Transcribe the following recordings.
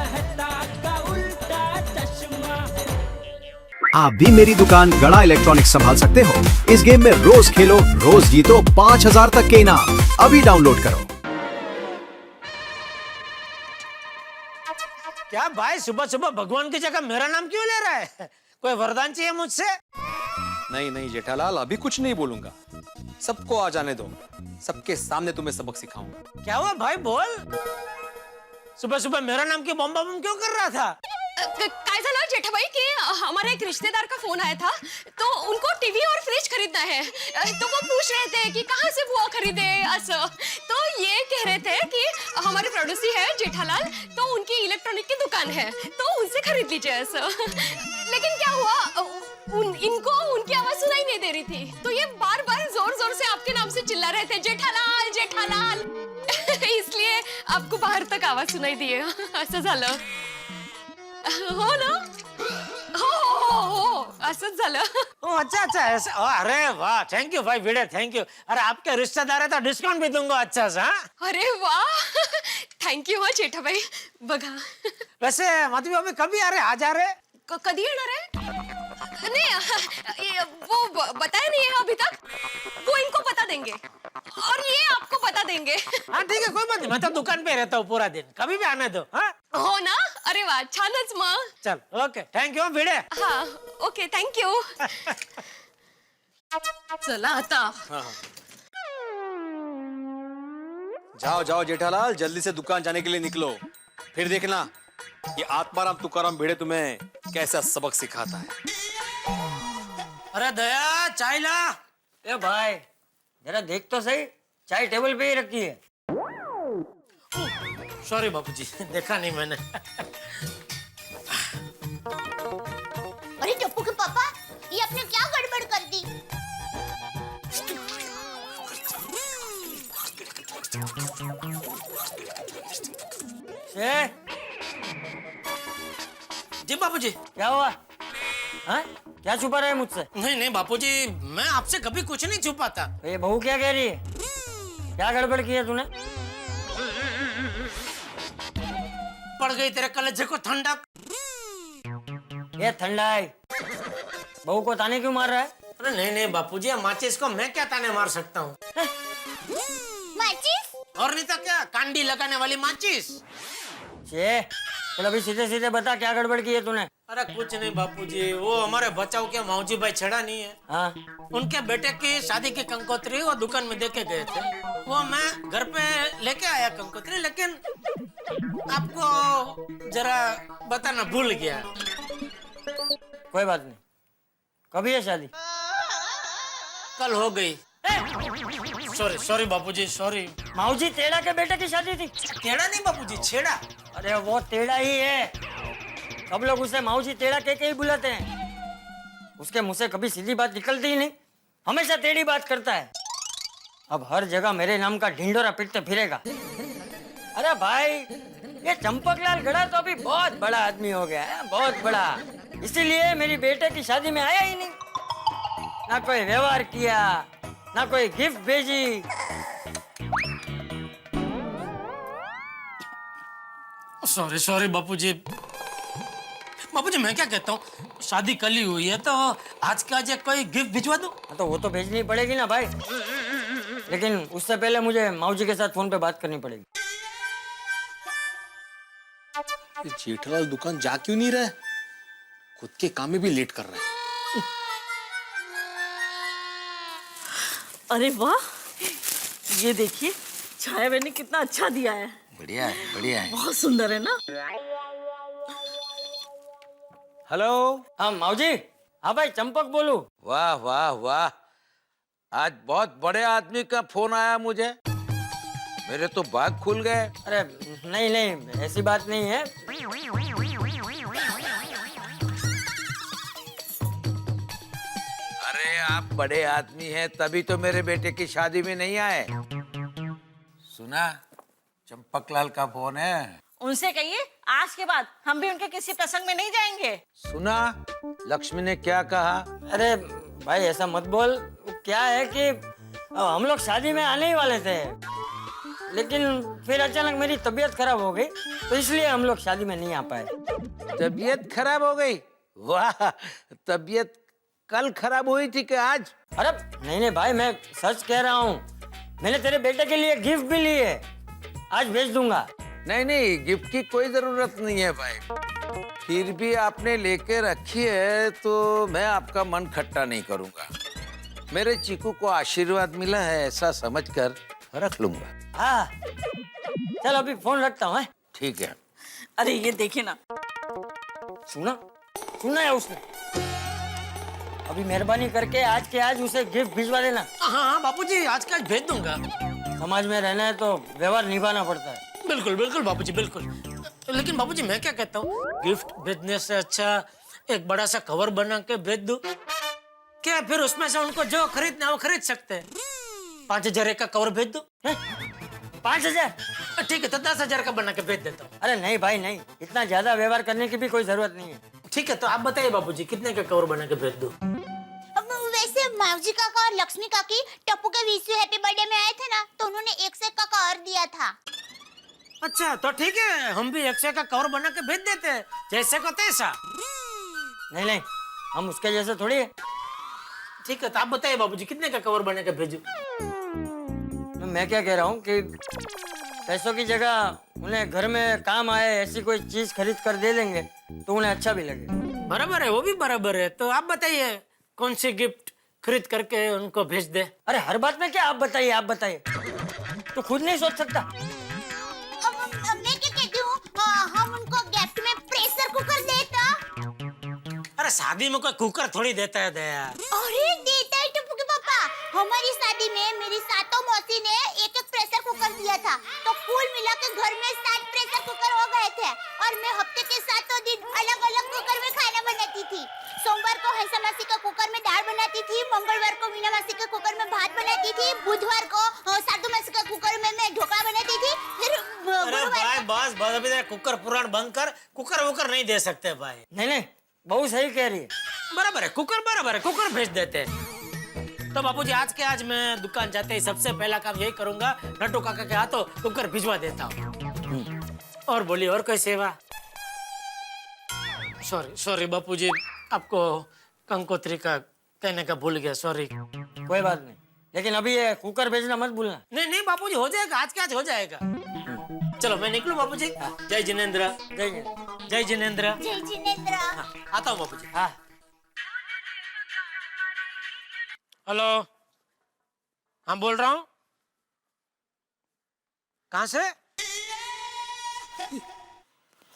कहता का उल्टा चश्मा। आप भी मेरी दुकान गड़ा इलेक्ट्रॉनिक्स संभाल सकते हो। इस गेम में रोज खेलो, रोज जीतो 5000 तक के इनाम। अभी डाउनलोड करो। क्या भाई सुबह सुबह भगवान की जगह मेरा नाम क्यों ले रहा है? कोई वरदान चाहिए मुझसे? नहीं नहीं जेठालाल, अभी कुछ नहीं बोलूंगा। सबको आ जाने दो, सबके सामने तुम्हें सबक सिखाऊंगा। क्या हुआ भाई, बोल। सुबह सुबह मेरा नाम क्यों बम बम क्यों कर रहा था? काय झालं जेठाबाई की हमारे एक रिश्तेदार का फोन आया था, तो उनको टीवी और फ्रिज खरीदना है। तो वो पूछ रहे थे कि कहाँ से बुआ खरीदे असं। तो ये कह रहे थे कि हमारे पड़ोसी है जेठालाल, तो उनकी इलेक्ट्रॉनिक की दुकान है, तो उनसे खरीद लीजिए असं। लेकिन क्या हुआ, इनको उनकी आवाज सुनाई नहीं दे रही थी, तो ये बार बार जोर जोर से आपके नाम से चिल्ला रहे थे, जेठालाल जेठालाल। इसलिए आपको बाहर तक आवाज सुनाई दी है। असं झालं हो ना? हो असंच झालं। अच्छा अच्छा ऐसा। अरे वाह, थैंक यू भाई भिड़े, थैंक यू। अरे आपके रिश्तेदार है तो डिस्काउंट भी दूंगा अच्छा सा। अरे वाह, थँक यू हो जेठाबाई। बघा वैसे मधु अभी कभी आ रहे, आज आ रहे? कधी येणार है? नहीं, वो बताया नहीं है अभी तक। वो इनको बता देंगे और ये आपको बता देंगे। हाँ ठीक है, कोई बात नहीं, मैं तो दुकान पे रहता हूँ पूरा दिन, कभी भी आने दो। हाँ हो ना? अरे वाह, छानच मग। चल ओके, थैंक यू भिड़े। हाँ ओके, थँक यू। चला आता। जाओ जाओ जेठालाल, जल्दी से दुकान जाने के लिए निकलो। फिर देखना ये आत्माराम तुकाराम भिड़े तुम्हें कैसा सबक सिखाता है। अरे दया, चाय ला। ए भाई जरा देख तो सही, चाय टेबल पे ही रखी है। सॉरी बापूजी, देखा नहीं मैंने। अरे टप्पू के पापा, ये आपने क्या गड़बड़ कर दी? जी बापूजी। क्या हुआ? हाँ? क्या छुपा रहा है मुझसे? नहीं नहीं बापूजी, मैं आपसे कभी कुछ नहीं छुपाता। तो ये बहू क्या कह रही है? क्या गड़बड़ की है तूने? पड़ गई तेरे कलेजे को ठंडक। ये ठंडा है, बहू को ताने क्यों मार रहा है? अरे नहीं नहीं बापूजी, माचिस को मैं क्या ताने मार सकता हूँ? माचिस? और नहीं तो क्या, कांडी लगाने वाली माचिस। चल अभी सीधे सीधे बता, क्या गड़बड़ की है तूने? अरे कुछ नहीं बापूजी, वो हमारे बचाव के मौजी भाई छड़ा नहीं है, हाँ? उनके बेटे की शादी की कंकोत्री वो दुकान में देके गए थे। वो मैं घर पे लेके आया कंकोत्री, लेकिन आपको जरा बताना भूल गया। कोई बात नहीं। कभी है शादी? कल हो गई। सॉरी सॉरी बापूजी, सॉरी। माऊजी तेड़ा के बेटे की शादी थी? टेढ़ा नहीं बापूजी, छेड़ा। अरे वो तेड़ा ही है, सब लोग उसे माऊजी तेड़ा कह के ही बुलाते हैं। उसके मुंह से कभी सीधी बात निकलती ही नहीं, हमेशा टेढ़ी बात करता है। अब हर जगह मेरे नाम का ढिंडोरा पीटते फिरेगा। अरे भाई, ये चंपकलाल गड़ा तो अभी बहुत बड़ा आदमी हो गया है, बहुत बड़ा। इसीलिए मेरी बेटे की शादी में आया ही नहीं, ना कोई व्यवहार किया, ना कोई गिफ्ट भेजी। सॉरी सॉरी बापूजी। बापूजी मैं क्या कहता हूँ, शादी कल ही हुई है तो आज का आज कोई गिफ्ट भिजवा दूं? तो वो तो भेजनी पड़ेगी ना भाई, लेकिन उससे पहले मुझे माऊजी के साथ फोन पे बात करनी पड़ेगी। ये जेठालाल दुकान जा क्यों नहीं रहा है? खुद के काम में भी लेट कर रहा है। अरे वाह, ये देखिए छाया बहन ने कितना अच्छा दिया है। बढ़िया है, बढ़िया है। बहुत सुंदर है ना? हेलो, हाँ माऊजी। हाँ भाई, चंपक बोलू। वाह वाह वाह, आज बहुत बड़े आदमी का फोन आया मुझे, मेरे तो बाग खुल गए। अरे नहीं नहीं, ऐसी बात नहीं है। अरे आप बड़े आदमी हैं तभी तो मेरे बेटे की शादी में नहीं आए। सुना, चंपकलाल का फोन है। उनसे कहिए आज के बाद हम भी उनके किसी प्रसंग में नहीं जाएंगे। सुना लक्ष्मी ने क्या कहा? अरे भाई ऐसा मत बोल। क्या है कि हम लोग शादी में आने ही वाले थे, लेकिन फिर अचानक मेरी तबीयत खराब हो गई तो इसलिए हम लोग शादी में नहीं आ पाए। तबीयत खराब हो गई? वाह, तबीयत कल खराब हुई थी कि आज? अरे नहीं भाई, मैं सच कह रहा हूँ। मैंने तेरे बेटे के लिए गिफ्ट भी ली है, आज भेज दूंगा। नहीं, गिफ्ट की कोई जरूरत नहीं है भाई। फिर भी आपने लेके रखी है तो मैं आपका मन खट्टा नहीं करूंगा। मेरे चीकू को आशीर्वाद मिला है ऐसा समझकर रख लूंगा। हाँ, चल अभी फोन रखता हूँ। ठीक है। अरे ये देखिए ना, सुना है उसने। अभी मेहरबानी करके आज के आज उसे गिफ्ट भिजवा देना। हाँ बापूजी, आज का आज भेज दूंगा। समाज में रहना है तो व्यवहार निभाना पड़ता है। बिल्कुल बिल्कुल बापूजी, बिल्कुल। लेकिन बापूजी मैं क्या कहता हूँ, गिफ्ट भेजने से अच्छा एक बड़ा सा कवर बना के भेज दो। क्या फिर उसमें से उनको जो खरीदना है वो खरीद सकते हैं। 5,000 का कवर भेज दो। 5,000? ठीक है, तो 10,000 का बना के भेज देता हूँ। अरे नहीं भाई नहीं, इतना ज्यादा व्यवहार करने की भी कोई जरूरत नहीं है। ठीक है, तो आप बताइए बापूजी, कितने का कवर बना के भेज दो? अब वैसे मावजी काका और लक्ष्मी काकी टप्पू के विश यू हैप्पी बर्थडे में आए थे ना, तो उन्होंने 1 से 1 का कवर दिया था। अच्छा, तो ठीक है, हम भी 100 का कवर बना के भेज देते हैं, जैसे को तैसा। नहीं, हम उसके जैसे थोड़ी है। ठीक है, तो आप बताइए बाबूजी, कितने का कवर बना के भेजूं? तो मैं क्या कह रहा हूँ कि पैसों की जगह उन्हें घर में काम आए ऐसी कोई चीज खरीद कर दे देंगे तो उन्हें अच्छा भी लगे। बराबर है, वो भी बराबर है। तो आप बताइए कौन सी गिफ्ट खरीद करके उनको भेज दे। अरे हर बात में क्या आप बताइए, तो खुद नहीं सोच सकता? अब मैं क्या कहती हूँ, हम उनको गिफ्ट में प्रेशर कुकर देता। अरे शादी में कोई कुकर थोड़ी देता है दया। अरे देता है टप्पू के पापा। हमारी शादी में मेरी सातों मौसी ने एक प्रेशर कुकर दिया था, तो कुल मिला के घर में 7 प्रेशर कुकर हो गए थे। और मैं हफ्ते के 7 दिन अलग अलग कुकर में खाना बनाती थी। सोमवार को हंसा मासी का कुकर में दाल बनाती थी, मंगलवार को मीना मासी का कुकर में भात बनाती थी, बुधवार को साधु मासी का कुकर में मैं ढोकला बनाती थी, फिर अरे भाई बस अभी तक कुकर पुराण बंद कर, कुकर वुकर नहीं दे सकते भाई। नहीं, बहुत सही कह रही है। बराबर है, कुकर भेज देते हैं। तो बापूजी, आज के आज मैं दुकान जाते ही सबसे पहला काम यही करूंगा, नट्टू काका के हाथों कुकर भिजवा देता हूँ। और बोलिए, और कोई सेवा? सॉरी बापूजी, आपको कंकोत्री का कहने का भूल गया, सॉरी। कोई बात नहीं, लेकिन अभी ये कुकर भेजना मत भूलना। नहीं बापूजी, हो जाएगा, आज के आज हो जाएगा। चलो मैं निकलूं बापूजी। जय जिनेंद्र। जय जिनेंद्र। आता हूँ बापूजी। हाँ। हेलो, हाँ बोल रहा हूँ। कहाँ से?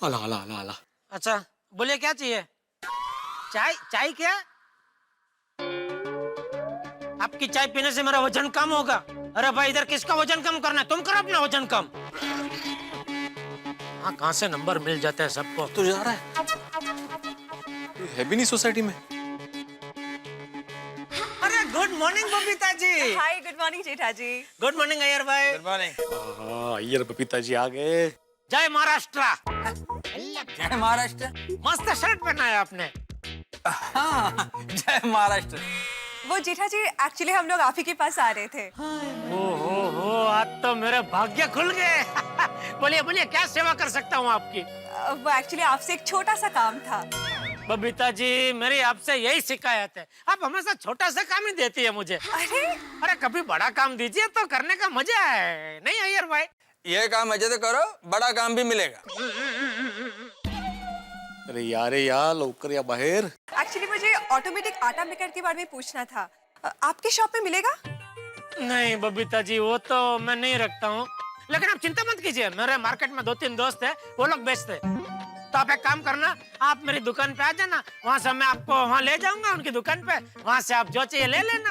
अला। अच्छा बोलिए, क्या चाहिए? चाय क्या? आपकी चाय पीने से मेरा वजन कम होगा। अरे भाई, इधर किसका वजन कम करना है? तुम करो अपना वजन कम। हाँ, कहाँ से नंबर मिल जाता है सबको? तो जा रहा है भी नहीं सोसाइटी में। अरे good morning Babita ji. Hi, good morning Jetha ji. Good morning Iyer भाई। Good morning. अय्यर बबीता जी आ गए। जय महाराष्ट्र। जय महाराष्ट्र। मस्त शर्ट पहना है आपने। हाँ, जय महाराष्ट्र। वो जेठा जी, एक्चुअली हम लोग आप ही के पास आ रहे थे। ओहो, आज तो मेरे भाग्य खुल गए। बोलिए, क्या सेवा कर सकता हूँ आपकी? वो एक्चुअली आपसे एक छोटा सा काम था। बबीता जी, मेरी आपसे यही शिकायत है, आप हमेशा छोटा सा काम ही देती है मुझे। अरे कभी बड़ा काम दीजिए तो करने का मजा है, नहीं अय्यर भाई? ये काम मजे तो करो, बड़ा काम भी मिलेगा। अरे यार लवकर या बाहेर। एक्चुअली मुझे ऑटोमेटिक आटा मेकर के बारे में पूछना था, आपके शॉप पे मिलेगा? नहीं बबीता जी, वो तो मैं नहीं रखता हूँ, लेकिन आप चिंता मत कीजिए, मेरे मार्केट में 2-3 दोस्त हैं, वो लोग बेचते। तो आप एक काम करना, आप मेरी दुकान पे आ जाना, वहाँ से मैं आपको वहाँ ले जाऊंगा उनकी दुकान पे, वहाँ से आप जो चाहिए ले लेना।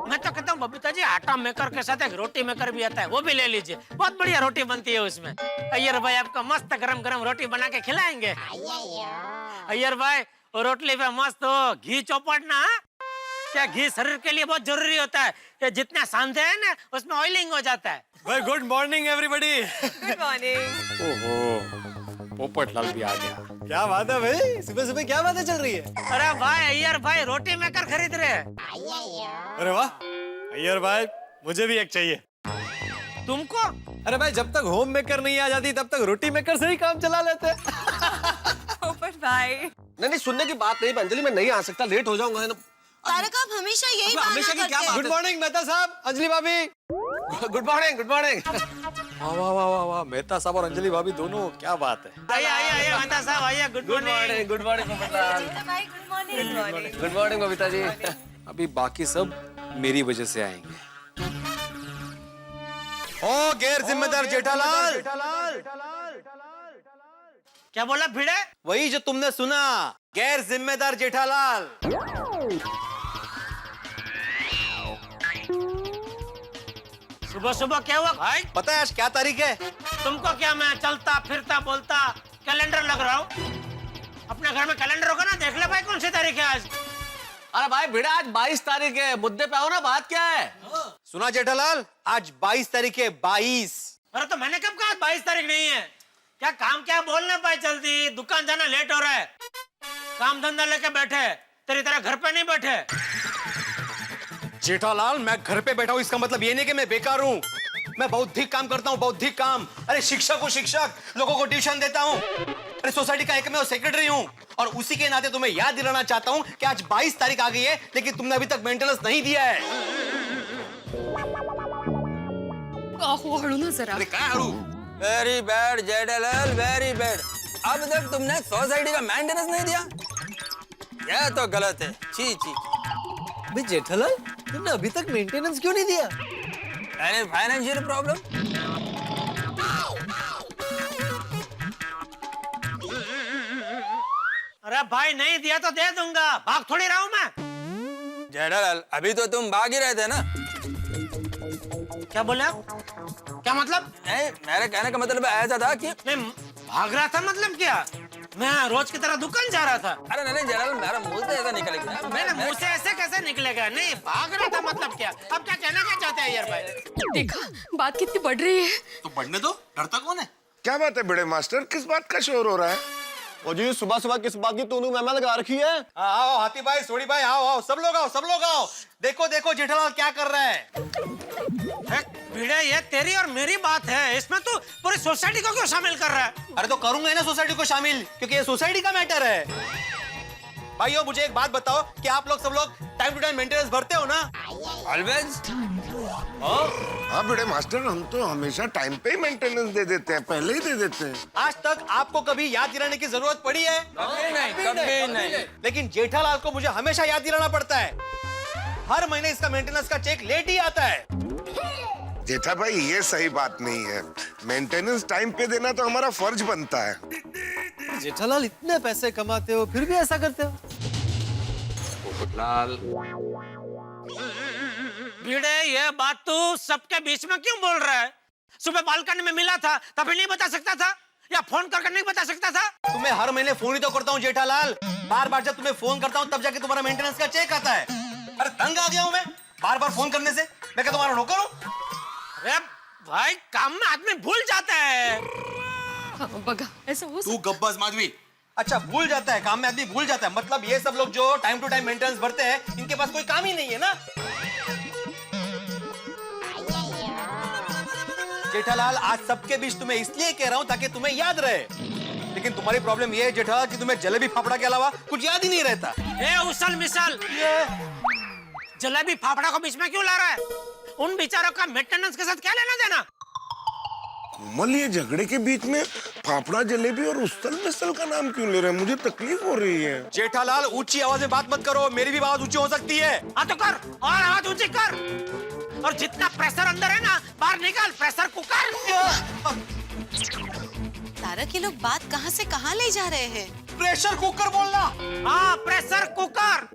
मैं तो कहता हूँ बबीता जी, आटा मेकर के साथ एक रोटी मेकर भी आता है, वो भी ले लीजिए, बहुत बढ़िया रोटी बनती है उसमें। अय्यर भाई आपको मस्त गरम रोटी बना के खिलाएंगे। अय्यर भाई, वो रोटली पे मस्त हो घी चौपड़ना। क्या घी शरीर के लिए बहुत जरूरी होता है, ये जितना सांधे है ना उसमें ऑयलिंग हो जाता है। भाई good morning everybody. Good morning. ओहो, पोपटलाल भी आ गया। क्या बात है भाई, सुबह सुबह क्या बातें चल रही है? अरे भाई, अय्यर भाई रोटी मेकर खरीद रहे हैं। अरे वाह, अय्यर भाई मुझे भी एक चाहिए। तुमको अरे भाई जब तक होम मेकर नहीं आ जाती तब तक रोटी मेकर से ही काम चला लेते पोपट भाई नहीं सुनने की बात नहीं अंजलि, मैं नहीं आ सकता, लेट हो जाऊंगा। तारक आप हमेशा यही बहाना हमेशा की क्या करते हैं। बात गुड मॉर्निंग मेहता साहब, अंजलि भाभी। Good morning, good morning. वाह वाह वाह वाह वाह, मेहता साहब और अंजलि भाभी दोनों, क्या बात है। आइए आइए आइए मेहता साहब आइए। Good morning. Good morning Popatlal. Good morning Babita ji. अभी बाकी सब मेरी वजह से आएंगे। ओ गैर जिम्मेदार जेठालाल। क्या बोला भिड़े? वही जो तुमने सुना, गैर जिम्मेदार जेठालाल। सुबह सुबह क्या हुआ भाई? पता है आज क्या तारीख है? तुमको क्या, मैं चलता फिरता बोलता कैलेंडर लग रहा हूँ? अपने घर में कैलेंडर होगा ना, देख ले भाई कौन सी तारीख है आज। अरे भाई भिड़ा, आज 22 तारीख है, मुद्दे पे आओ ना, बात क्या है? सुना जेठालाल, आज 22 तारीख है, 22। अरे तो मैंने कब कहा 22 तारीख नहीं है? क्या काम क्या बोलना पाए, जल्दी दुकान जाना लेट हो रहा है। काम धंधा लेके बैठे, तेरी तरह घर पे नहीं बैठे। जेठालाल मैं घर पे बैठा हूँ इसका मतलब ये नहीं कि मैं बेकार हूँ। मैं बौद्धिक काम करता हूँ, बौद्धिक काम। अरे शिक्षक हूँ शिक्षक, लोगों को ट्यूशन देता हूँ। अरे सोसाइटी का एकमेव सेक्रेटरी हूँ और उसी के नाते तुम्हें याद दिलाना चाहता हूँ कि आज 22 तारीख आ गई है, लेकिन तुमने अभी तक मेंटेनेंस नहीं दिया है। हड़ू ना जरा। अरे क्या हरू? Very bad Jethalal, very bad. अब तक तुमने सोसाइटी का मेंटेनेंस नहीं दिया, यह तो गलत है। छी छी। भाई जेठालाल, तुमने अभी तक मेंटेनेंस क्यों नहीं दिया? अरे फाइनेंशियल प्रॉब्लम। अरे भाई नहीं दिया तो दे दूंगा, भाग थोड़ी रहा हूँ मैं। जेठालाल अभी तो तुम भाग ही रहे थे ना। क्या बोले आप? क्या मतलब? नहीं, मेरे कहने का मतलब ऐसा था कि मैं भाग रहा था मतलब क्या? मैं रोज की तरह दुकान जा रहा था। अरे नहीं जेठालाल, मेरा मुंह से ऐसा निकल गया। मेरे मुंह से ऐसे कैसे निकलेगा? नहीं भाग रहा था मतलब क्या? अब क्या कहना क्या चाहते हैं यार भाई? देखा बात कितनी बढ़ रही है। तो बढ़ने दो, डरता कौन है? क्या बात है बड़े मास्टर, किस बात का शोर हो रहा है? वो जी सुबह सुबह किस बात की तूने मेहमान लगा रखी है? आओ हाथी भाई, सोड़ी भाई, आओ आओ, सब लोग आओ, सब लोग आओ। देखो देखो जेठालाल क्या कर रहा है। भिड़े ये तेरी और मेरी बात है, इसमें तू पूरी सोसाइटी को क्यों शामिल कर रहा है? अरे तो करूंगा ही ना सोसाइटी को शामिल, क्योंकि ये सोसाइटी का मैटर है। भाइयों मुझे एक बात बताओ कि आप लोग सब लोग टाइम टू टाइम मेंटेनेंस भरते हो ना? ऑलवेज। हाँ बड़े मास्टर, हम तो हमेशा टाइम पे ही मेंटेनेंस दे देते हैं, पहले ही दे देते हैं। आज तक आपको कभी याद दिलाने की जरूरत पड़ी है? कभी नहीं। लेकिन जेठालाल को मुझे हमेशा याद दिलाना पड़ता है। हर महीने इसका मेंटेनेंस का चेक लेट ही आता है। जेठा भाई ये सही बात नहीं है, मेंटेनेंस टाइम पे देना तो हमारा फर्ज बनता है। जेठालाल इतने पैसे कमाते हो फिर भी ऐसा करते हो? पोपटलाल, भिड़े ये बात तू सबके बीच में क्यों बोल रहा है? सुबह बालकनी में मिला था तभी नहीं बता सकता था, या फोन करके नहीं बता सकता था? तुम्हें हर महीने फोन ही तो करता हूँ जेठालाल। बार बार जब तुम्हें फोन करता हूँ तब जाके तुम्हारा मेंटेनेंस का चेक आता है। अरे तंग आ गया हूँ मैं बार बार फोन करने से। मैं क्या तुम्हारा नौकर हूँ? अरे भाई काम में आदमी भूल जाता है। हाँ, बगा ऐसा हो तू गब्बस माधवी। अच्छा भूल जाता है, काम में आदमी भूल जाता है। मतलब ये सब लोग जो टाइम टू टाइम मेंटेनेंस भरते हैं, इनके पास कोई काम ही नहीं है ना। जेठालाल आज सबके बीच तुम्हें इसलिए कह रहा हूं ताकि तुम्हें याद रहे, लेकिन तुम्हारी प्रॉब्लम ये है जेठालाल कि तुम्हें जलेबी फाफड़ा के अलावा कुछ याद ही नहीं रहता। ए उसल मिसल, जलेबी फाफड़ा को बीच में क्यों ला रहा है? उन बेचारों का मेंटेनेंस के साथ क्या लेना देना? कोमल, ये झगड़े के बीच में फाफड़ा जलेबी और उसल मिसल का नाम क्यों ले रहे हैं? मुझे तकलीफ हो रही है। जेठालाल ऊंची आवाज में बात मत करो, मेरी भी आवाज ऊंची हो सकती है। हाँ तो कर, और आवाज ऊंची कर, और जितना प्रेशर अंदर है ना बाहर निकाल, प्रेशर कुकर। तारक ये लोग बात कहाँ से कहाँ ले जा रहे हैं? प्रेशर कुकर बोलना। हाँ प्रेशर कुकर।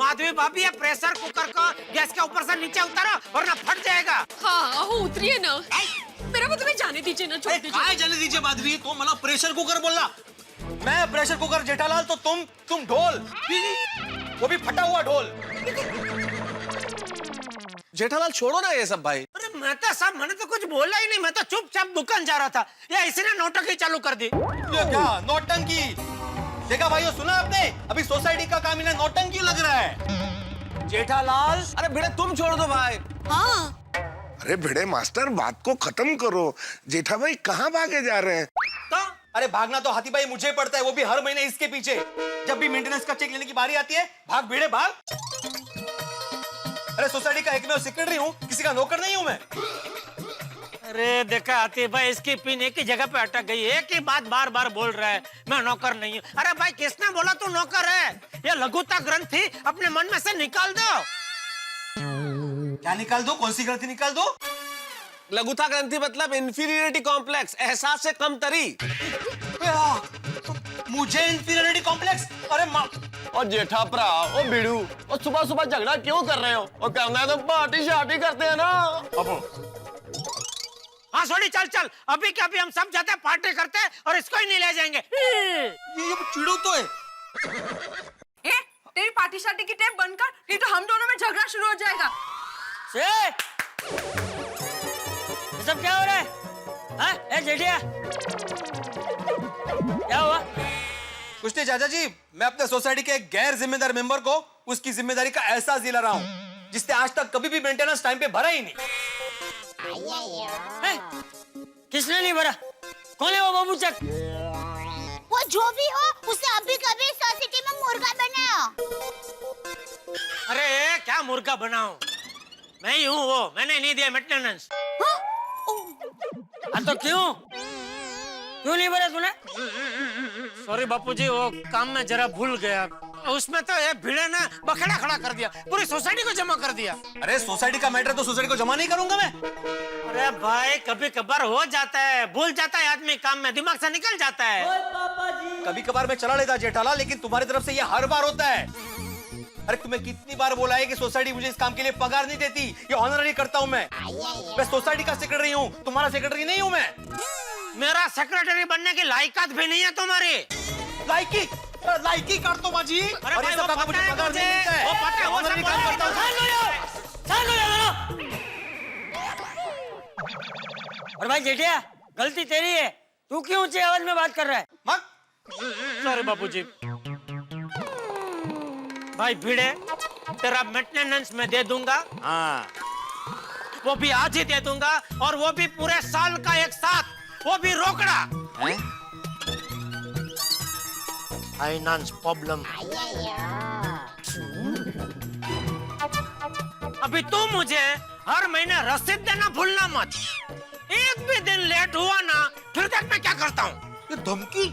माधवी भाभी ये प्रेशर कुकर को गैस के ऊपर से नीचे उतारो वरना फट जाएगा। हाँ उतरिए ना, मेरा मतलब है जाने दीजिए ना, छोड़ दीजिए। काय जाने दीजिए माधवी, तो मला प्रेशर कुकर बोलना। मैं प्रेशर कुकर जेठालाल, तो तुम ढोल, वो भी फटा हुआ ढोल। जेठालाल छोड़ो ना ये सब भाई। अरे मेहता साहब मैंने तो कुछ बोला ही नहीं, मैं तो चुपचाप दुकान जा रहा था, या इसी ने नौटंकी चालू कर दी। ये क्या नौटंकी? देखा भाइयों, सुना आपने? अभी सोसाइटी का काम इन्हें नौटंकी लग रहा है। जेठालाल अरे बेटा तुम छोड़ दो भाई। हाँ अरे अरे भिड़े मास्टर, बात को खत्म करो। जेठा भाई कहाँ भागे जा रहे हैं? तो अरे भागना तो हाथी भाई मुझे पड़ता है, वो भी हर महीने इसके पीछे। जब भी मेंटेनेंस का चेक लेने की बारी आती है, भाग भिड़े भाग। अरे सोसाइटी का एकमेव सेक्रेटरी हूँ, किसी का नौकर नहीं हूँ मैं। अरे देखा आती भाई, इसकी पिन एक ही जगह पे अटक गई, एक ही बात बार बार बोल रहा है, मैं नौकर नहीं हूँ। अरे भाई किसने बोला तू नौकर है? ये लघुता ग्रंथि अपने मन में से निकाल दो। क्या निकाल दो? कौन सी ग्रंथि निकाल दो? लघुता ग्रंथि मतलब इंफीरियरिटी कॉम्प्लेक्स, एहसास से कमतरी। मुझे इंफीरियरिटी कॉम्प्लेक्स? अरे माँ और जेठा भरा, ओ बिड़ू, और सुबह सुबह झगड़ा क्यों कर रहे हो? और करना है तो पार्टी शार्टी करते हैं ना। हाँ सोनी चल चल, अभी क्या अभी हम सब जाते हैं पार्टी करते हैं और इसको ही नहीं ले जाएंगे। ये चिड़ू तो है। तेरी पार्टी शार्टी की टेप बनकर, नहीं तो हम दोनों में झगड़ा शुरू हो जाएगा। ये सब क्या हो रहा है? हाँ, ए जेठिया, क्या हुआ? कुछ नहीं चाचा जी, मैं अपने सोसाइटी के एक गैर जिम्मेदार मेंबर को उसकी जिम्मेदारी का एहसास दिला रहा हूँ, जिसने आज तक कभी भी मेंटेनेंस टाइम पे भरा ही नहीं। किसने नहीं भरा? कौन है वो बाबू चक? वो जो भी हो, उसे अभी कभी सोसाइटी में मुर्गा बनाओ। अरे क्या मुर्गा बनाऊं? मैं ही हूँ वो, मैंने नहीं दिया मेंटेनेंस। हाँ तो क्यों नहीं भरा तूने? सॉरी बापूजी, वो काम में जरा भूल गया। उसमें तो ये भिड़े ने बखेड़ा खड़ा कर दिया, पूरी सोसाइटी को जमा कर दिया। अरे सोसाइटी का मैटर तो सोसाइटी को जमा नहीं करूंगा मैं। अरे भाई कभी कभार हो जाता है, भूल जाता है आदमी, काम में दिमाग से निकल जाता है। कभी कभार मैं चला लेता जेठालाल, लेकिन तुम्हारी तरफ से ये हर बार होता है। अरे तुम्हें कितनी बार बोला है कि सोसाइटी मुझे इस काम के लिए पगार नहीं देती, ये ऑनररी करता हूँ मैं सोसाइटी का सेक्रेटरी हूँ, तुम्हारा सेक्रेटरी नहीं हूँ मैं। मेरा सेक्रेटरी बनने की लायकात भी नहीं है तुम्हारी। लाइकी कर तो बाजी। अरे भाई वो पता है मुझे, वो पता है, वो सब काम करता हूँ। और भाई जेठिया, गलती तेरी है, तू क्यों ऊंची आवाज में बात कर रहा है? सॉरी बापूजी। भाई भिड़े, तेरा मेंटेनेंस मैं दे दूंगा। हाँ, वो भी आज ही दे दूंगा, और वो भी पूरे साल का एक साथ, वो भी रोकड़ा। Finance problem. अभी तू मुझे हर महीने रसीद देना भूलना मत। एक भी दिन लेट हुआ ना, फिर देख मैं क्या करता हूँ। ये धमकी?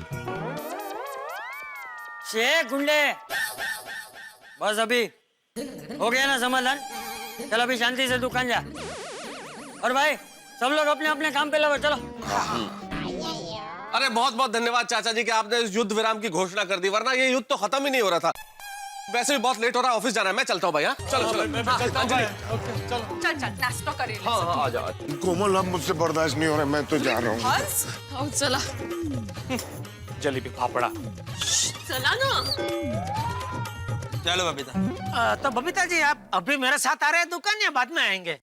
गुंडे, बस अभी हो गया ना समाधान? चल अभी शांति से दुकान जा। और भाई सब लोग अपने अपने काम पे लगे, चलो। अरे बहुत बहुत धन्यवाद चाचा जी कि आपने इस युद्ध विराम की घोषणा कर दी, वरना ये युद्ध तो खत्म ही नहीं हो रहा था। वैसे भी बहुत लेट हो रहा है, ऑफिस जाना है, मैं चलता हूँ भाई। हाँ चलो चलो, चल चल नाश्ता करें। हाँ हाँ आ जाओ। कोमल, अब मुझसे बर्दाश्त नहीं हो रहा, मैं तो जा रहा हूँ। चला जलेबी फाफड़ा। चला ना। चलो बबीता। तो बबीता जी, आप अभी मेरे साथ आ रहे हैं दुकान या बाद में आएंगे?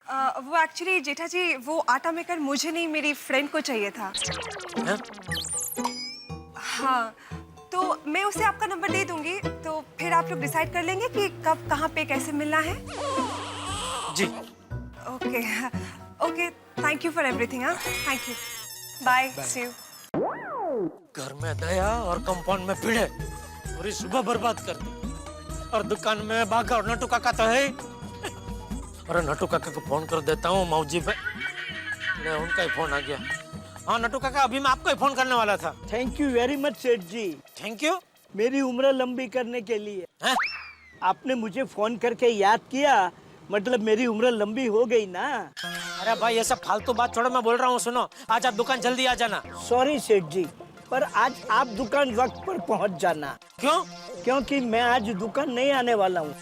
वो एक्चुअली जेठा जी, वो आटा मेकर मुझे नहीं, मेरी फ्रेंड को चाहिए था। हाँ, तो मैं उसे आपका नंबर दे दूंगी, तो फिर आप लोग डिसाइड कर लेंगे कि कब कहाँ पे कैसे मिलना है। जी okay okay, thank you for everything. हाँ thank you, bye, see you. घर में दया और कंपाउंड में भिड़े, पूरी सुबह बर्बाद कर दी। और दुकान में बाघा और नटू काका तो है। अरे नटू काका को फोन कर देता हूँ, मौजी पे उनका ही फोन आ गया। हाँ नटू काका, अभी मैं आपको ही फोन करने वाला था। थैंक यू वेरी मच सेठ जी। Thank you? मेरी उम्र लंबी करने के लिए। है? आपने मुझे फोन करके याद किया, मतलब मेरी उम्र लंबी हो गई ना। अरे भाई ये सब फालतू बात छोड़ो, मैं बोल रहा हूँ सुनो, आज आप दुकान जल्दी आ जाना। सॉरी सेठ जी, पर आज आप दुकान वक्त पर पहुँच जाना। क्यों? क्योंकि मैं आज दुकान नहीं आने वाला हूँ।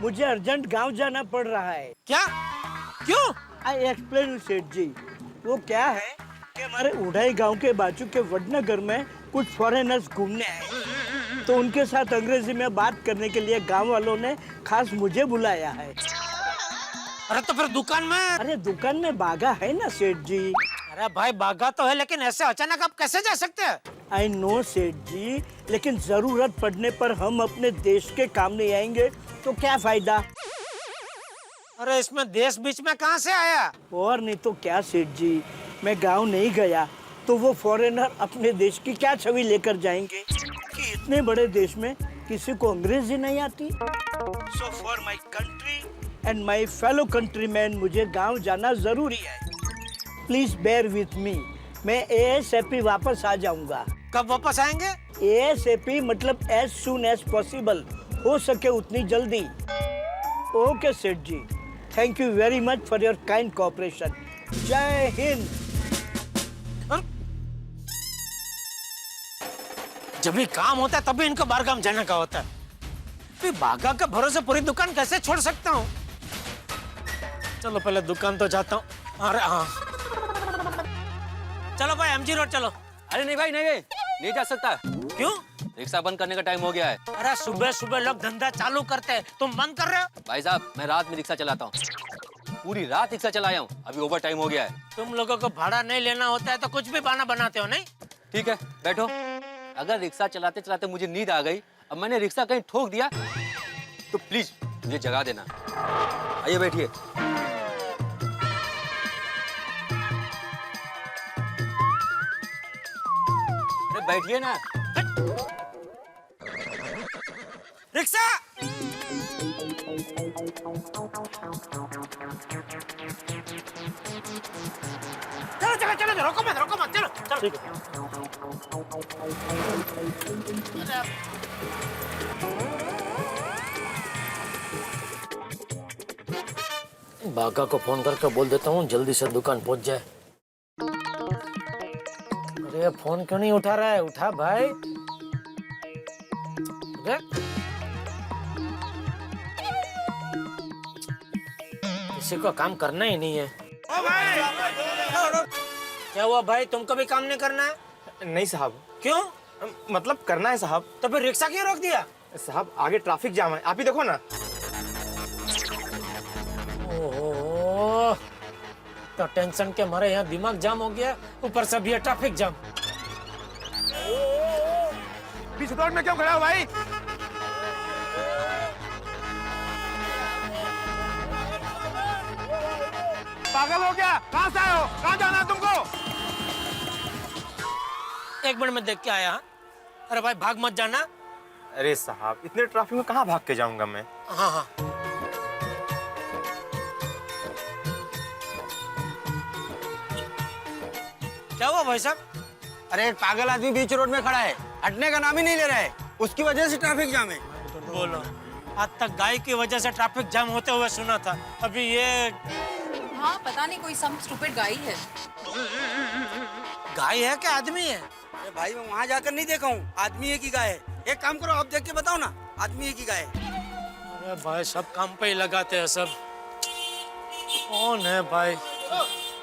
मुझे अर्जेंट गांव जाना पड़ रहा है। क्या? क्यों? आई एक्सप्लेन सेठ जी। वो क्या है कि हमारे उड़ाई गांव के बाजू के वडनगर में कुछ फॉरेनर्स घूमने आए, तो उनके साथ अंग्रेजी में बात करने के लिए गांव वालों ने खास मुझे बुलाया है। अरे तो फिर दुकान में? अरे दुकान में बागा है ना सेठ जी। अरे भाई बागा तो है, लेकिन ऐसे अचानक आप कैसे जा सकते हैं? आई नो सेठ जी, लेकिन जरूरत पड़ने पर हम अपने देश के काम नहीं आएंगे तो क्या फायदा। अरे इसमें देश बीच में कहाँ से आया? और नहीं तो क्या सेठ जी, मैं गांव नहीं गया तो वो फॉरेनर अपने देश की क्या छवि लेकर जाएंगे कि इतने बड़े देश में किसी को अंग्रेजी नहीं आती। So for my country and my fellow countryman मुझे गांव जाना जरूरी है। Please bear with me. मैं एएसएपी वापस आ जाऊंगा। कब वापस आएंगे? एएसएपी मतलब एज सून एज पॉसिबल, हो सके उतनी जल्दी। ओके सेठ जी, thank you very much for your kind cooperation. जय हिंद। जब भी काम होता है तभी इनको बाहर काम जाने का होता है। फिर बागा के भरोसे पूरी दुकान कैसे छोड़ सकता हूँ? चलो पहले दुकान तो जाता हूँ। अरे हाँ, चलो भाई एमजी रोड चलो। अरे नहीं भाई, नहीं जा सकता। क्यों? रिक्शा बंद करने का टाइम हो गया है। अरे सुबह सुबह लोग धंधा चालू करते हैं, तुम बंद कर रहे हो? भाई साहब, मैं रात में रिक्शा चलाता हूँ, पूरी रात रिक्शा चलाया हूँ, अभी ओवर टाइम हो गया है। तुम लोगों को भाड़ा नहीं लेना होता है तो कुछ भी बहाना बनाते हो नहीं? ठीक है बैठो। अगर रिक्शा चलाते चलाते मुझे नींद आ गई, अब मैंने रिक्शा कहीं ठोक दिया तो प्लीज मुझे जगा देना। आइए बैठिए। अरे बैठिए ना। रिक्शा! चलो चलो चलो, रोको मत, चलो चलो। ठीक है। बागा को फोन करके बोल देता हूँ जल्दी से दुकान पहुंच जाए। अरे फोन क्यों नहीं उठा रहा है? उठा भाई। अरे किसी को काम करना ही नहीं है। ओ भाई! क्या हुआ भाई, तुमको भी काम नहीं करना है? नहीं साहब। क्यों? मतलब करना है साहब। तो फिर रिक्शा क्यों रोक दिया? साहब आगे ट्रैफिक जाम है, आप ही देखो ना। ओहो, तो टेंशन के मारे यहाँ दिमाग जाम हो गया, ऊपर से भी ट्रैफिक जाम। बीच रोड में क्यों खड़ा हो भाई? पागल हो गया? कहाँ से आए हो? कहाँ जाना है तुमको? एक मिनट में देख के आया। अरे भाई भाग मत जाना। अरे साहब इतने ट्रैफिक में कहाँ भाग के जाऊंगा मैं? हाँ हाँ। क्या हुआ भाई साहब? अरे एक पागल आदमी बीच रोड में खड़ा है, हटने का नाम ही नहीं ले रहा है, उसकी वजह से ट्रैफिक जाम है। बोलो, आज तक गाय की वजह से ट्रैफिक जाम होते हुए सुना था, अभी ये हाँ पता नहीं कोई सम स्टूपिड गाय है। गाय है क्या आदमी है? अरे भाई मैं वहाँ जाकर नहीं देखा हूँ आदमी है कि गाय है। एक काम करो, आप देख के बताओ ना आदमी है कि गाय है। अरे भाई सब काम पे ही लगाते हैं सब। कौन है भाई?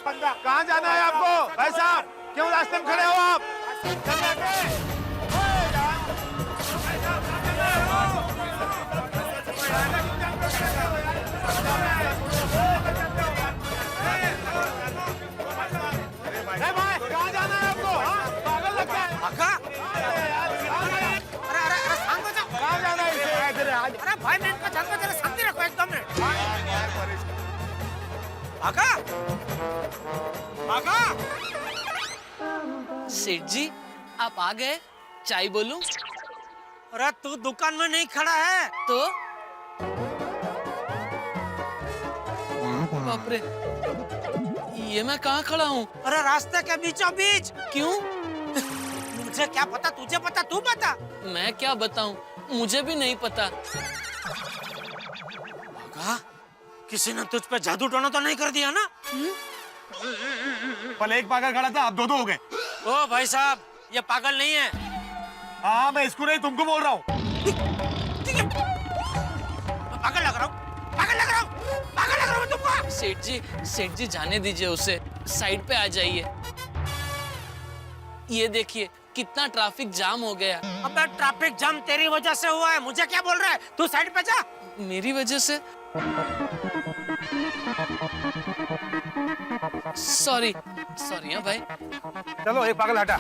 कहाँ जाना है आपको भाई साहब? क्यों रास्ते में खड़े हो आप? कहाँ जाना है आपको? पागल लगता है। अरे शांत हो जाओ। कहाँ जाना है इसे? अरे भाई मैं इनको जानता, जरा शांति रखो एकदम। भागा! सेठ जी आप आ गए, चाय बोलूं? अरे तू दुकान में नहीं खड़ा है तो बाप रे, ये मैं कहाँ खड़ा हूँ? अरे रास्ते के बीचों बीच। क्यों? मुझे क्या पता, तुझे पता, तू बता। मैं क्या बताऊं, मुझे भी नहीं पता। भागा? किसी ने तुझ पे जादू टोना तो नहीं कर दिया ना? पहले एक पागल खड़ा था, अब दो हो गए। ओ भाई साहब, ये पागल नहीं है। हाँ मैं इसको नहीं तुमको बोल रहा हूँ। पागल लग रहा हूँ, पागल लग रहा हूँ, पागल लग रहा हूँ तुमको। सेठ जी जाने दीजिए उसे, साइड पे आ जाइए। ये देखिए कितना ट्रैफिक जाम हो गया। अबे ट्रैफिक जाम तेरी वजह से हुआ है, मुझे क्या बोल रहा है? तू साइड पे जा। मेरी वजह से? सॉरी हाँ भाई। चलो एक पागल हटा।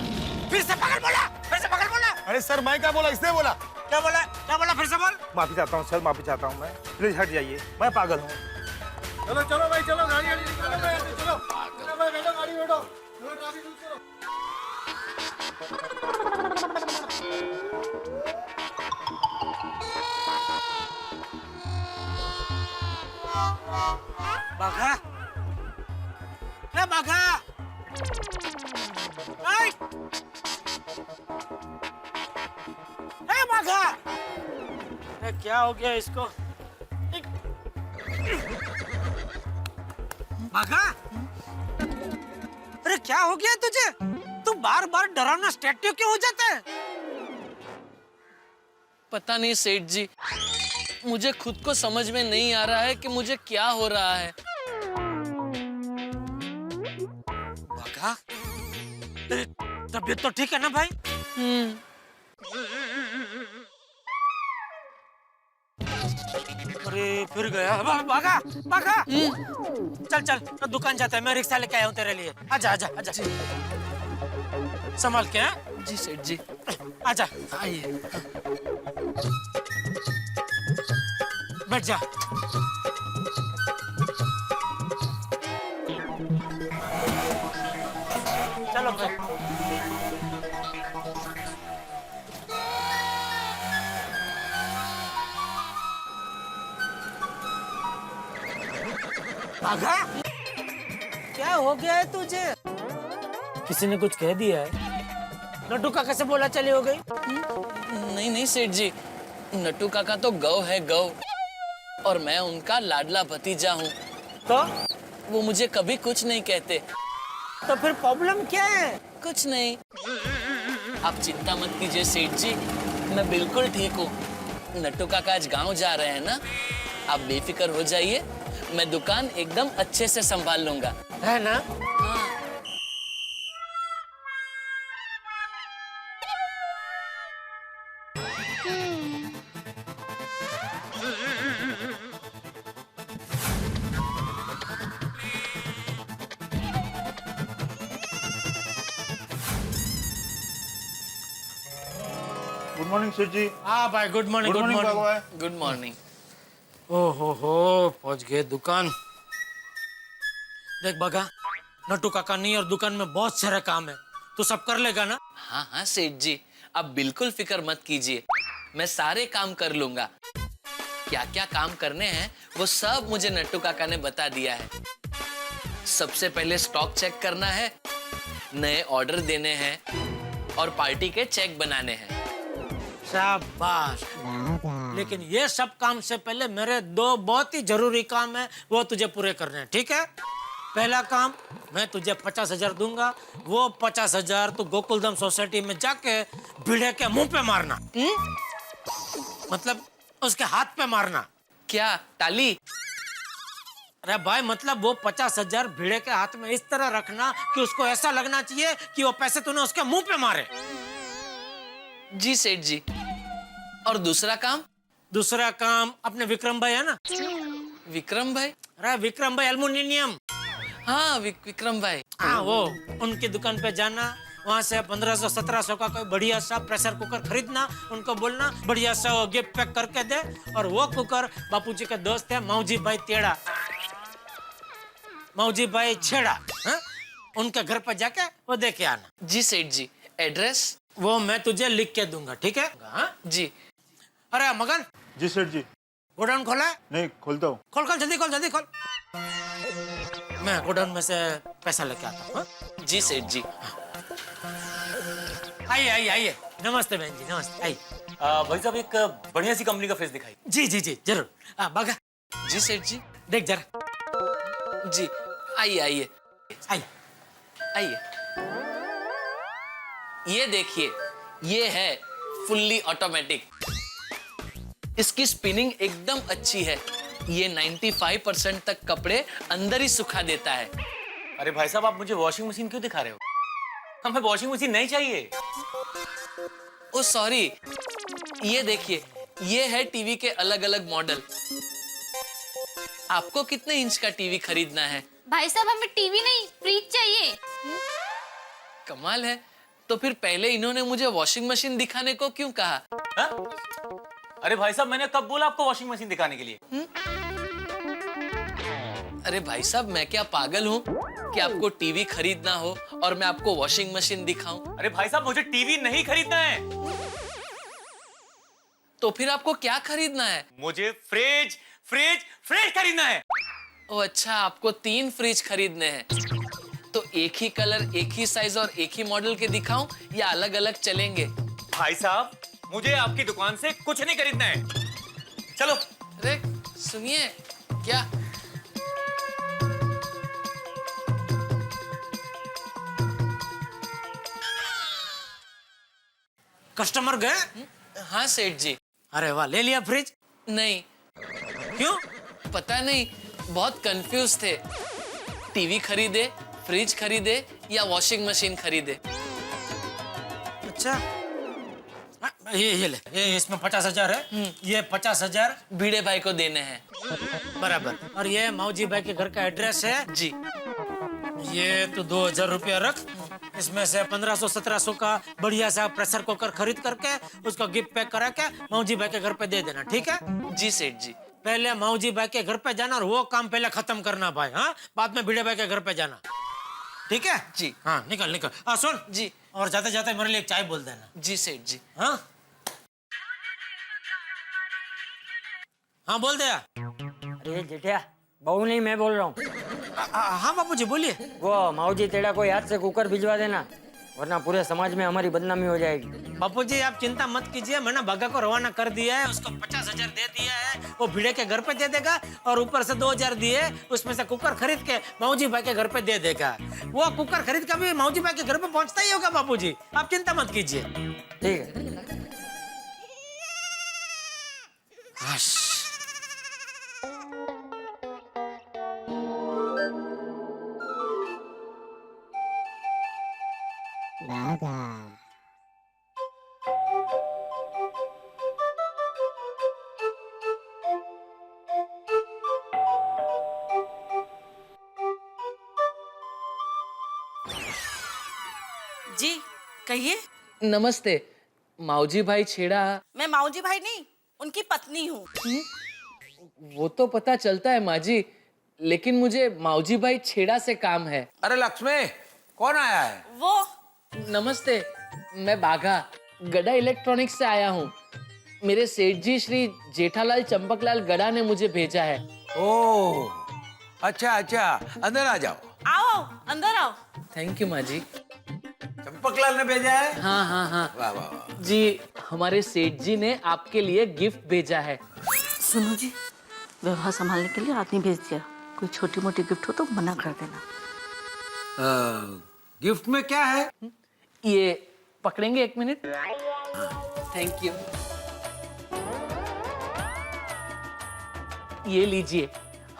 फिर से पागल बोला, फिर से पागल बोला। अरे सर मैं क्या बोला, इसने बोला। क्या बोला फिर से बोल। माफी चाहता हूँ सर, माफी चाहता हूँ मैं, प्लीज हट जाइए, मैं पागल हूँ। चलो चलो भाई चलो, गाड़ी गाड़ी निकालो भाई, चलो चलो भाई, बैठो गाड़ी बैठो, चलो ट्रैफिक रूल्स करो। बाघा, बाघा, बाघा, क्या हो गया इसको? बाघा, अरे क्या हो गया तुझे? तू बार बार डरावना स्टैट्यू क्यों हो जाता है? पता नहीं सेठ जी, मुझे खुद को समझ में नहीं आ रहा है कि मुझे क्या हो रहा है। बाघा, तेरी तबीयत तो ठीक है ना भाई? अरे फिर गया। बाघा, बाघा, चल चल दुकान जाता है, मैं रिक्शा लेके आया हूँ तेरे लिए। आजा आजा आजा, संभाल के। हाँ जी सेठ जी, आजा, आइए। बैठ जा। चलो फिर। बाघा, क्या हो गया है तुझे? किसी ने कुछ कह दिया है? नट्टू काका से बोला चली हो गई? नहीं नहीं सेठ जी, नट्टू काका तो गौ है गौ, और मैं उनका लाडला भतीजा हूँ। तो वो मुझे कभी कुछ नहीं कहते। तो फिर प्रॉब्लम क्या है? कुछ नहीं, आप चिंता मत कीजिए सेठ जी, मैं बिल्कुल ठीक हूँ। नट्टू काका आज गांव जा रहे हैं ना, आप बेफिक्र हो जाइए, मैं दुकान एकदम अच्छे से संभाल लूंगा, है ना? हाँ। गुड मॉर्निंग सेठ जी। हाँ भाई, गुड मॉर्निंग। गुड मॉर्निंग बाबू भाई। Good morning. ओहो, पहुंच गए दुकान। देख बाघा, नट्टू काका नहीं और दुकान में बहुत सारा काम है, तू सब कर लेगा ना? हाँ हाँ सेठ जी, आप बिल्कुल फिक्र मत कीजिए, मैं सारे काम कर लूंगा। क्या क्या काम करने हैं वो सब मुझे नट्टू काका ने बता दिया है। सबसे पहले स्टॉक चेक करना है, नए ऑर्डर देने हैं और पार्टी के चेक बनाने हैं। शाबाश। लेकिन ये सब काम से पहले मेरे दो बहुत ही जरूरी काम है, वो तुझे पूरे करने हैं, ठीक है? पहला काम, मैं तुझे 50,000 दूंगा, वो 50,000 तू गोकुलधाम सोसाइटी में जाके भिड़े के मुंह पे मारना। मतलब उसके हाथ पे मारना। क्या ताली? अरे भाई, मतलब वो 50,000 भिड़े के हाथ में इस तरह रखना कि उसको ऐसा लगना चाहिए कि वो पैसे तूने उसके मुंह पे मारे। जी सेठ जी। और दूसरा काम? दूसरा काम अपने विक्रम भाई है ना? विक्रम भाई? अरे विक्रम भाई एल्युमिनियम। हाँ विक्रम भाई। हाँ, वो उनकी दुकान पे जाना, वहाँ से 1500-1700 का कोई बढ़िया सा प्रेशर कुकर खरीदना, उनको बोलना बढ़िया सा वो गिफ्ट पैक करके दे, और वो कुकर बापूजी के दोस्त है मौजी भाई तेड़ा, मौजी भाई छेड़ा, हाँ? उनके घर पर जाके वो दे के आना। जी सेठ जी। एड्रेस? वो मैं तुझे लिख के दूंगा, ठीक है? हाँ? जी। अरे मगन। जी सेठ जी। गोडाउन खोला है? नहीं, खोलता हूँ। खोल खोल, जल्दी खोल, जल्दी खोल। मैं गोडाउन में से पैसा लेके आता हूँ। जी सेठ जी। आइए आइए आइए, नमस्ते बहन जी, नमस्ते। आइए। भाई साहब, एक बढ़िया सी कंपनी का फ्रिज दिखाई। जी जी जी, जरूर। बाघा। जी सेठ जी। देख जरा। जी, आइए आइए आइए आइए। ये देखिए, ये है फुल्ली ऑटोमेटिक। इसकी स्पिनिंग एकदम अच्छी है, ये 95% तक कपड़े अंदर ही सुखा देता है। अरे भाई साहब, आप मुझे वॉशिंग मशीन क्यों दिखा रहे हो? हमें वॉशिंग मशीन नहीं चाहिए। ओ सॉरी, ये देखिए, ये है टीवी के अलग अलग मॉडल। आपको कितने इंच का टीवी खरीदना है? भाई साहब, हमें टीवी नहीं, फ्रिज चाहिए। कमाल है, तो फिर पहले इन्होंने मुझे वॉशिंग मशीन दिखाने को क्यों कहा? हा? अरे भाई साहब, मैंने कब बोला आपको वॉशिंग मशीन दिखाने के लिए? अरे भाई साहब, मैं क्या पागल हूँ कि आपको टीवी खरीदना हो और मैं आपको वॉशिंग मशीन दिखाऊं? अरे भाई साहब, मुझे टीवी नहीं खरीदना है। तो फिर आपको क्या खरीदना है? मुझे फ्रिज फ्रिज फ्रिज खरीदना है। ओ अच्छा, आपको 3 फ्रिज खरीदने हैं। तो एक ही कलर, एक ही साइज और एक ही मॉडल के दिखाऊं या अलग अलग चलेंगे? भाई साहब, मुझे आपकी दुकान से कुछ नहीं खरीदना है। चलो। अरे सुनिए, क्या कस्टमर गए? हाँ सेठ जी। अरे वाह, ले लिया फ्रिज? नहीं। क्यों? पता नहीं, बहुत कंफ्यूज थे। टीवी खरीदे, फ्रिज खरीदे या वॉशिंग मशीन खरीदे। अच्छा, ये ले, ये इसमें 50,000 है, ये 50,000 भिड़े भाई को देने हैं। बराबर। और ये मौजी भाई के घर का एड्रेस है जी। ये तो 2,000 रुपया रख, इसमें से 1500-1700 का बढ़िया सा प्रेशर कुकर खरीद करके उसको गिफ्ट पैक करा के मौजी भाई के घर पे दे देना, ठीक है? जी सेठ जी। पहले मौजी भाई के घर पे जाना और वो काम पहले खत्म करना भाई। हाँ, बाद में भिड़े भाई के घर पे जाना, ठीक है? जी। हाँ, निकल निकल। सुन जी। और जाते जाते मेरे लिए एक चाय बोल देना। जी सेठ जी। हाँ हाँ, बोल दिया। अरे जेठिया, बहू नहीं, मैं बोल रहा हूँ। हाँ बापूजी, बोलिए। वो माऊजी तेरा को याद से कुकर भिजवा देना, वरना पूरे समाज में हमारी बदनामी हो जाएगी। बापूजी आप चिंता मत कीजिए, मैंने भगा को रवाना कर दिया है, उसको 50,000 दे दिया है, वो भिड़े के घर पे दे देगा और ऊपर से 2,000 दिए, उसमें से कुकर खरीद के मौजी भाई के घर पे दे देगा। वो कुकर खरीद के भी मौजी भाई के घर पे पहुंचता ही होगा बापूजी, आप चिंता मत कीजिए। ठीक है। जी कहिए। नमस्ते, माऊजी भाई छेड़ा। मैं माऊजी भाई नहीं, उनकी पत्नी हूँ। वो तो पता चलता है माँ जी, लेकिन मुझे माऊजी भाई छेड़ा से काम है। अरे लक्ष्मी, कौन आया है? वो नमस्ते, मैं बाघा गड़ा इलेक्ट्रॉनिक्स से आया हूँ। मेरे सेठ जी श्री जेठालाल चंपकलाल गड़ा ने मुझे भेजा है। ओह, अच्छा अच्छा, अंदर आ जाओ। आओ, अंदर आओ। थैंक यू माँ जी। चंपकलाल ने भेजा है? हाँ हाँ हाँ। वाह वाह वाह। जी, हमारे सेठ जी ने आपके लिए गिफ्ट भेजा है। सुनो जी, व्यवहार संभालने के लिए आदमी भेज दिया, कोई छोटी मोटी गिफ्ट हो तो मना कर देना। गिफ्ट में क्या है? ये पकड़ेंगे 1 मिनट? Thank you. ये लीजिए,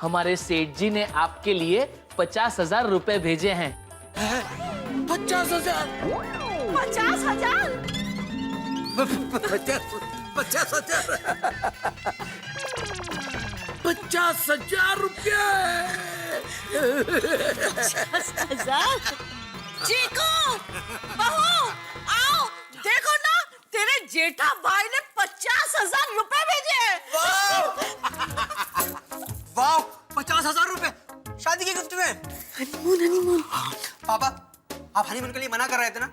हमारे सेठ जी ने आपके लिए 50,000 रुपए भेजे हैं। 50,000? 50,000? 50,000 रुपये? 50,000? चीकू, बहू, आओ, देखो ना, तेरे जेठा भाई ने 50,000 रुपए भेजे हैं। वाह, 50,000 रुपए शादी के गिफ्ट में। हनीमून। पापा, आप हनीमून के लिए मना कर रहे थे ना,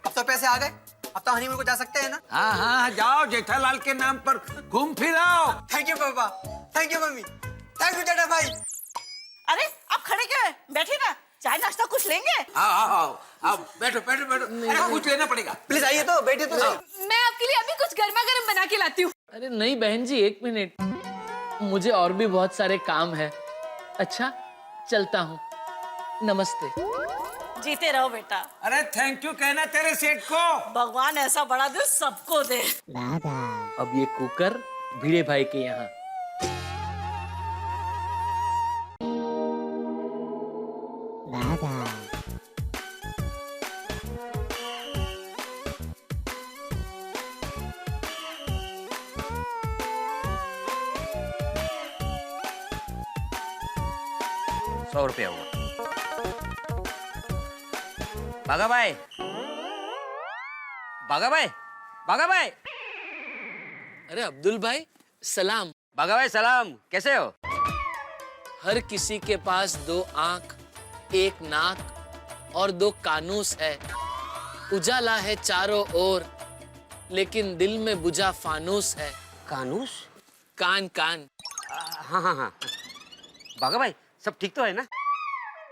अब तो पैसे आ गए, अब तो हनीमून को जा सकते हैं ना? हाँ हाँ, जाओ, जेठालाल के नाम पर घूम फिर आओ। थैंक यू पापा, थैंक यू मम्मी, थैंक यू जेठा भाई। अरे आप खड़े क्यों हैं? बैठिए ना, चाय नाश्ता कुछ लेंगे? आओ, बैठो बैठो बैठो। अरे कुछ लेना पड़ेगा। प्लीज आइए तो, बैठिए तो सही। मैं आपके लिए अभी कुछ गर्मा गर्म बना के लाती हूँ। अरे नहीं बहन जी, 1 मिनट, मुझे और भी बहुत सारे काम है। अच्छा, चलता हूँ। नमस्ते। जीते रहो बेटा। अरे थैंक यू कहना तेरे सेठ को। भगवान ऐसा बड़ा दिल सबको दे। अब ये कुकर भिड़े भाई के यहाँ। ₹100 हुआ। बागा भाई, बागा भाई, बागा भाई। अरे अब्दुल भाई, सलाम। बागा भाई सलाम, कैसे हो? हर किसी के पास 2 आंख, 1 नाक और 2 कानूस है। उजाला है चारों ओर, लेकिन दिल में बुझा फानूस है। कानूस? कान कान। हाँ हाँ हाँ। बागा भाई सब ठीक तो है ना?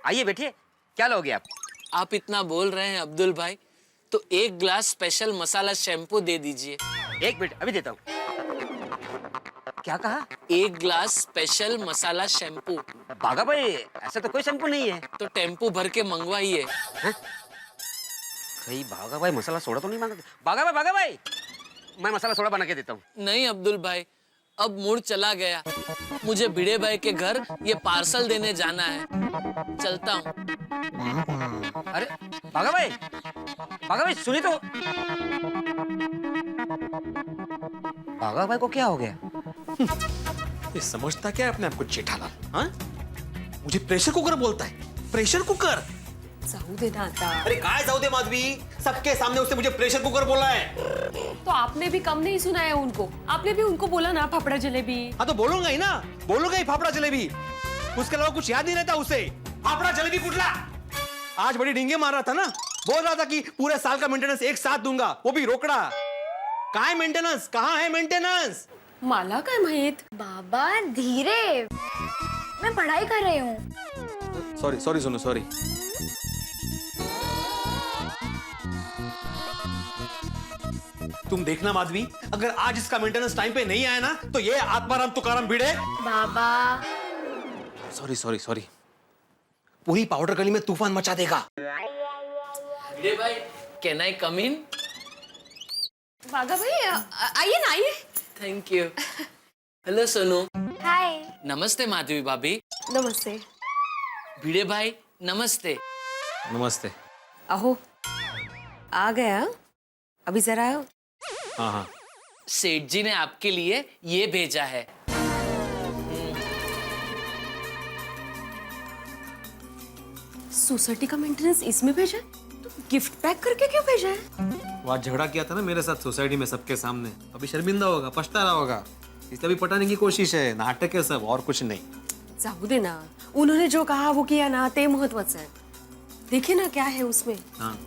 आइए बैठिए, क्या लोगे आप? आप इतना बोल रहे हैं अब्दुल भाई, तो 1 ग्लास स्पेशल मसाला शैम्पू दे दीजिए। 1 मिनट अभी देता हूँ। क्या कहा? 1 ग्लास स्पेशल मसाला शैम्पू। बागा भाई ऐसा तो कोई शैम्पू नहीं है। तो टेम्पू भर के मंगवाइए। कहीं बागा भाई मसाला सोडा तो नहीं मांगते? बागा भाई मैं मसाला सोडा बना के देता हूँ। नहीं अब्दुल भाई, अब मूड चला गया। मुझे भिड़े भाई के घर ये पार्सल देने जाना है। चलता हूँ। अरे बागा भाई सुनिए तो। बागा भाई को क्या हो गया? ये समझता क्या है अपने आप को जेठालाल? हाँ? मुझे प्रेशर कुकर बोलता है। Pressure cooker? जाऊ दे ना आता। अरे काय जाऊ दे माधवी, सबके सामने उसने मुझे प्रेशर कुकर बोला है। तो आपने भी कम नहीं सुना है उनको। आपने भी उनको बोला ना फाफड़ा जलेबी। हाँ तो बोलूंगा ही ना, बोलूंगा ही फाफड़ा जलेबी। उसके अलावा कुछ याद नहीं रहता उसे। फाफड़ा जलेबी कुटला। आज बड़ी डिंगे मार रहा था ना, बोल रहा था कि पूरे साल का मेंटेनेंस एक साथ दूंगा, वो भी रोकड़ा। कहाँ है मेंटेनेंस? कहाँ है मेंटेनेंस? माला काय माहित? बाबा धीरे, मैं पढ़ाई कर रही हूँ। Sorry Sonu, sorry. तुम देखना माधवी, अगर आज इसका मेंटेनेंस टाइम पे नहीं आया ना, तो ये आत्माराम तुकाराम भिड़े बाबा सॉरी। पूरी पाउडर गली में तूफान मचा देगा। भिड़े भाई, कैन आई कम इन? बागा भाई आइए ना, आइए। Thank you. हेलो सोनू। हाय। नमस्ते माधवी भाभी। नमस्ते। भिड़े भाई नमस्ते। नमस्ते। अहो आ गया, अभी जरा आओ। हाँ। सेठ जी ने आपके लिए ये भेजा है। सोसाइटी का मेंटेनेंस इसमें भेजा है? तो गिफ्ट पैक करके क्यों भेजा है? वो आज झगड़ा किया था ना मेरे साथ सोसाइटी में सबके सामने, अभी शर्मिंदा होगा, पछता रहा होगा, इसलिए अभी पटाने की कोशिश है। नाटक है सब, और कुछ नहीं। जाऊ दे ना, उन्होंने जो कहा वो किया ना, ते महत्वाचं है। देखिए ना क्या है उसमें। हाँ।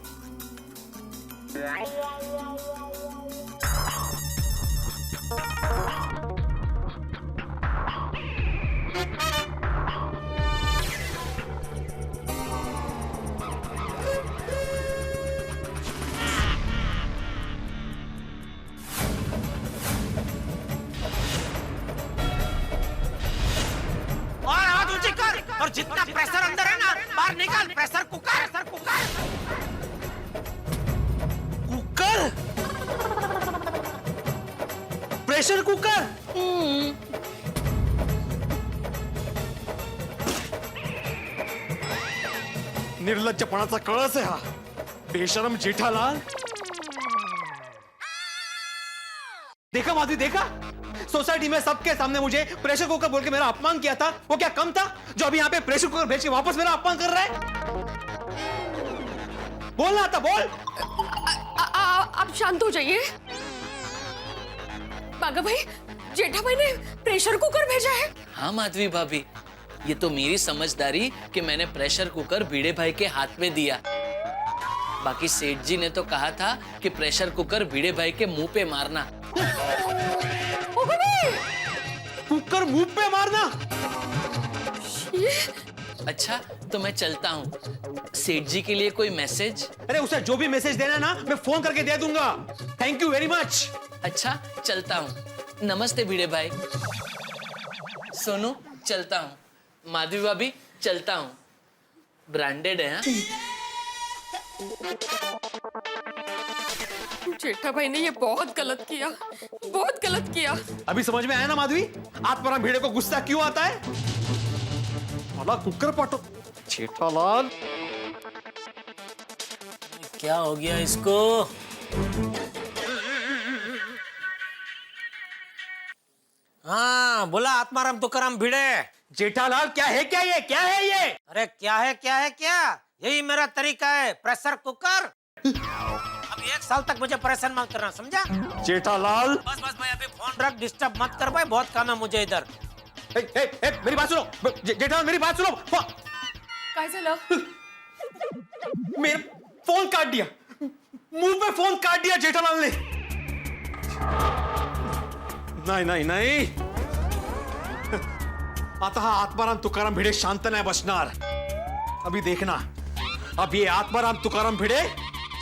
और आवाज ऊंची कर, और जितना प्रेशर अंदर है ना बाहर निकाल। Pressure cooker, cooker? Pressure cooker? निर्लज्जपणाचा कळस आहे हा। बेशरम जेठालाल। देखा माधवी, देखा? सोसाइटी में सबके सामने मुझे प्रेशर कुकर बोल के मेरा अपमान किया था। वो क्या कम था जो अभी यहाँ पे प्रेशर कुकर भेज के वापस मेरा अपमान कर रहा है? बोलना था, बोल। आप शांत हो जाइए। बागा भाई, जेठा भाई ने प्रेशर कुकर भेजा है। हाँ माधवी भाभी, ये तो मेरी समझदारी कि मैंने प्रेशर कुकर भिड़े भाई के हाथ में दिया। बाकी सेठ जी ने तो कहा था कि प्रेशर कुकर भिड़े भाई के मुंह पे मारना। कुकर मुंह पे मारना? अच्छा तो मैं चलता हूँ। सेठ जी के लिए कोई मैसेज? अरे उसे जो भी मैसेज देना ना मैं फोन करके दे दूंगा। Thank you very much. अच्छा चलता हूँ। नमस्ते भिड़े भाई। सोनू चलता हूँ। माधवी भाभी चलता हूँ। ब्रांडेड है। हाँ? जेठा भाई ने ये बहुत गलत किया, बहुत गलत किया। अभी समझ में आया ना माधवी, आत्माराम भिड़े को गुस्सा क्यों आता है? मला कुकर पाठो। जेठालाल, क्या हो गया इसको? हाँ बोला आत्माराम तुकाराम भिड़े। जेठालाल क्या है क्या ये? क्या है ये? अरे क्या है क्या है क्या? यही मेरा तरीका है, प्रेशर कुकर। अब 1 साल तक मुझे परेशान मत करना, समझा? जेठालाल बस भाई अभी फोन रख, डिस्टर्ब मत कर भाई, बहुत काम है मुझे इधर। मेरी बात सुनो जेठालाल, मेरी बात सुनो। काय झालं? मेरा फोन काट दिया, मुंह पे फोन काट दिया जेठालाल ने। नहीं नहीं नहीं, आता हा आत्माराम तुकाराम भिडे शांत नाही बसणार। अभी देखना, अब ये आत्माराम तुकाराम भिडे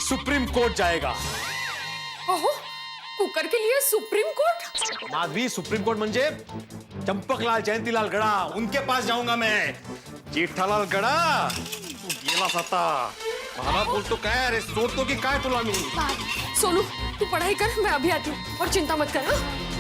सुप्रीम कोर्ट जाएगा। ओहो, कुकर के लिए supreme court? Madhavi, supreme court म्हणजे चंपकलाल जयंतीलाल गड़ा, उनके पास जाऊंगा मैं। जेठालाल गड़ा तू गेलास आता। मला बोलतो काय, अरे सोडतो की काय तुला मी? सोनू, तू पढ़ाई कर, मैं अभी आती हूँ और चिंता मत कर। हाँ?